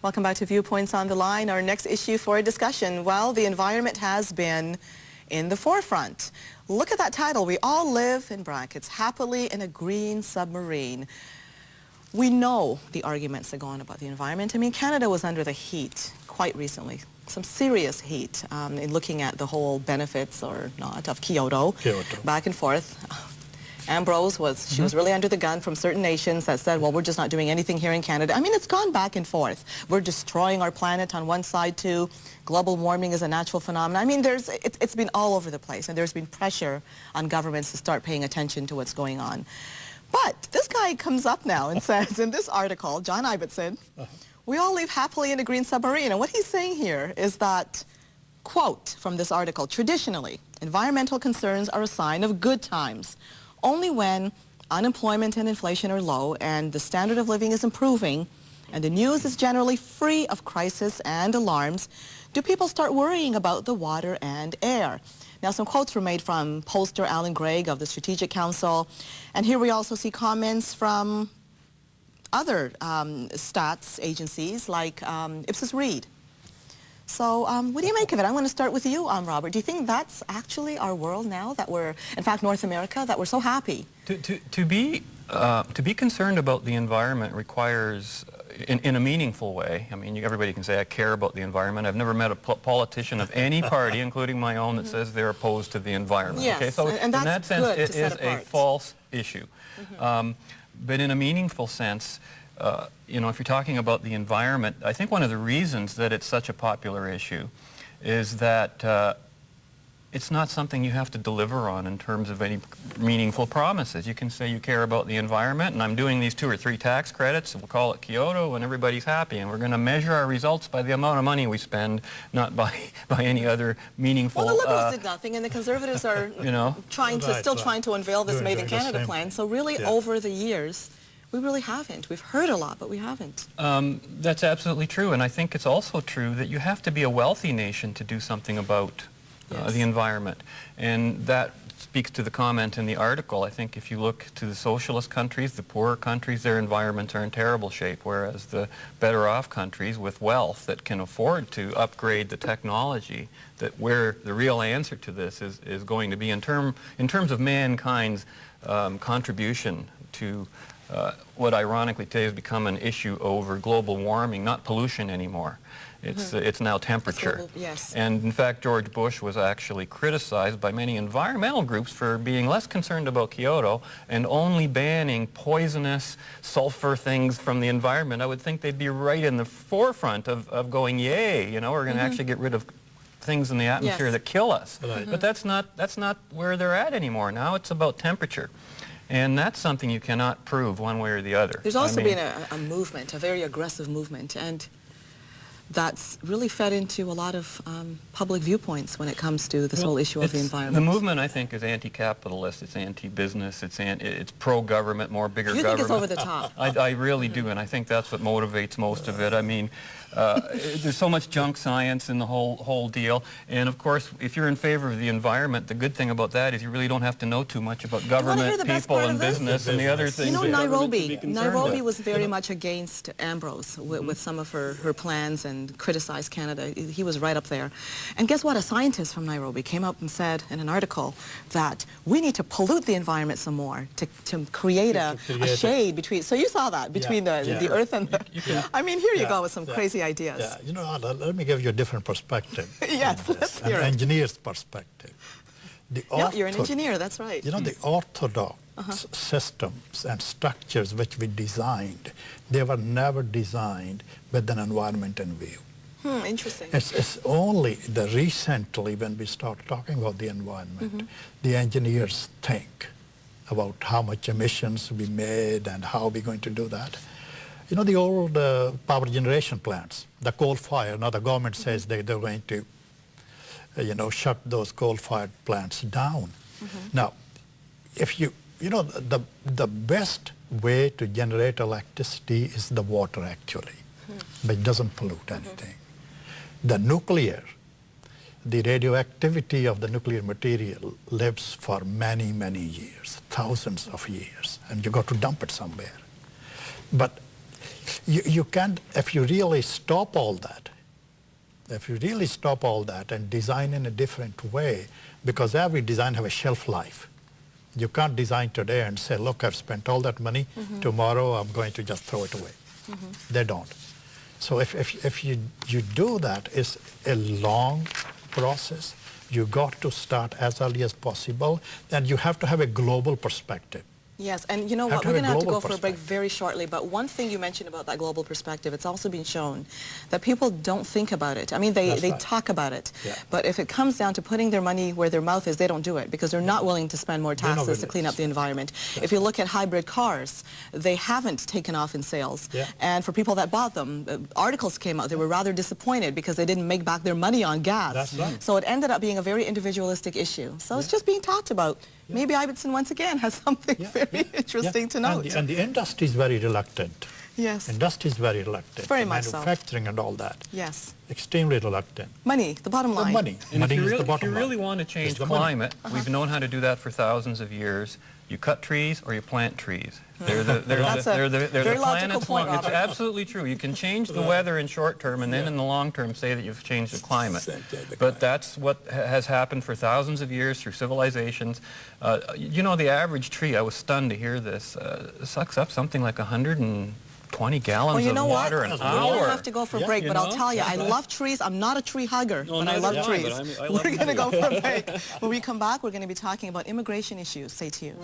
Welcome back to Viewpoints on the Line. Our next issue for a discussion, well, the environment has been in the forefront. Look at that title. We all live, in brackets, happily in a green submarine. We know the arguments that go on about the environment. I mean, Canada was under the heat quite recently, some serious heat in looking at the whole benefits or not of Kyoto. Back and forth. Ambrose was, she was really under the gun from certain nations that said, well, we're just not doing anything here in Canada. I mean, it's gone back and forth. We're destroying our planet on one side too. Global warming is a natural phenomenon. I mean, it's been all over the place, and there's been pressure on governments to start paying attention to what's going on. But this guy comes up now and says in this article, John Ibbotson, we all live happily in a green submarine. And what he's saying here is that, quote from this article, traditionally, environmental concerns are a sign of good times. Only when unemployment and inflation are low and the standard of living is improving and the news is generally free of crisis and alarms do people start worrying about the water and air. Now, some quotes were made from pollster Alan Gregg of the Strategic Council, and here we also see comments from other stats agencies like Ipsos Reid. So what do you make of it? I'm going to start with you, Robert. Do you think that's actually our world now, that we're, in fact, North America, that we're so happy? To be concerned about the environment requires, in a meaningful way, I mean, everybody can say, I care about the environment. I've never met a politician of any party, including my own, that says they're opposed to the environment. Yes, okay? So and that's in that sense, it is a false issue. But in a meaningful sense, you know, if you're talking about the environment, I think one of the reasons that it's such a popular issue is that it's not something you have to deliver on in terms of any meaningful promises. You can say you care about the environment, and I'm doing these 2 or 3 tax credits, and we'll call it Kyoto, and everybody's happy, and we're going to measure our results by the amount of money we spend, not by any other meaningful... Well, the Liberals did nothing, and the Conservatives are you know, trying to unveil this Made in Canada plan. So really, over the years, we really haven't. We've heard a lot, but we haven't. That's absolutely true, and I think it's also true that you have to be a wealthy nation to do something about the environment. And that speaks to the comment in the article. I think if you look to the socialist countries, the poorer countries, their environments are in terrible shape, whereas the better off countries with wealth that can afford to upgrade the technology, that where the real answer to this is going to be in terms of mankind's contribution to what ironically today has become an issue over global warming, not pollution anymore. It's now temperature. Global, yes. And in fact, George Bush was actually criticized by many environmental groups for being less concerned about Kyoto and only banning poisonous sulfur things from the environment. I would think they'd be right in the forefront of going, yay, you know, we're going to actually get rid of things in the atmosphere that kill us. But that's not where they're at anymore. Now it's about temperature. And that's something you cannot prove one way or the other. There's also been a movement, a very aggressive movement, and that's really fed into a lot of public viewpoints when it comes to this whole issue of the environment. The movement, I think, is anti-capitalist, it's anti-business, it's pro-government, more bigger government. You think it's over the top? I really do, and I think that's what motivates most of it. I mean, there's so much junk science in the whole deal, and of course, if you're in favor of the environment, the good thing about that is you really don't have to know too much about government, people, and business, and the other things. You know, Nairobi was very much against Ambrose with some of her plans and criticized Canada. He was right up there. And guess what? A scientist from Nairobi came up and said in an article that we need to pollute the environment some more to create a shade between. So you saw that between the earth and the. I mean, here you go with some crazy ideas. Yeah, you know, let me give you a different perspective. Yes, let's hear it. An engineer's perspective. You're an engineer, that's right. You know, the orthodox systems and structures which we designed, they were never designed with an environment in view. Interesting. It's only recently when we start talking about the environment, the engineers think about how much emissions we made and how we're going to do that. You know, the old power generation plants, the coal fire, now the government says they're going to, you know, shut those coal-fired plants down. Now, if you know, the best way to generate electricity is the water, actually, but it doesn't pollute anything. The nuclear, the radioactivity of the nuclear material lives for many, many years, thousands of years, and you got to dump it somewhere. But You can't, if you really stop all that, and design in a different way, because every design has a shelf life. You can't design today and say, look, I've spent all that money, tomorrow I'm going to just throw it away. They don't. So if you do that, it's a long process. You got to start as early as possible, and you have to have a global perspective. Yes, and you know what, we're going to have to go for a break very shortly, but one thing you mentioned about that global perspective, it's also been shown that people don't think about it. I mean, they talk about it, but if it comes down to putting their money where their mouth is, they don't do it because they're not willing to spend more taxes to clean up the environment. If you look at hybrid cars, they haven't taken off in sales, and for people that bought them, articles came out, they were rather disappointed because they didn't make back their money on gas. That's right. So it ended up being a very individualistic issue. So it's just being talked about. Maybe Ibbotson once again has something very interesting to note. And the industry is very reluctant. Yes. Industry is very reluctant. Very much so. Manufacturing and all that. Yes. Extremely reluctant. Money, the bottom line. The money. And money if is you, the bottom if you really line. want to change climate, we've known how to do that for thousands of years. You cut trees or you plant trees. They're the planet's point, It's Robert. absolutely true. You can change the weather in short term and then in the long term say that you've changed the climate. But that's what has happened for thousands of years through civilizations. You know, the average tree, I was stunned to hear this, sucks up something like 120 gallons of water an hour. We have to go for a break, but I'll tell you, I love trees. I'm not a tree hugger, but I love trees. We're going to go for a break. When we come back, we're going to be talking about immigration issues. Stay tuned.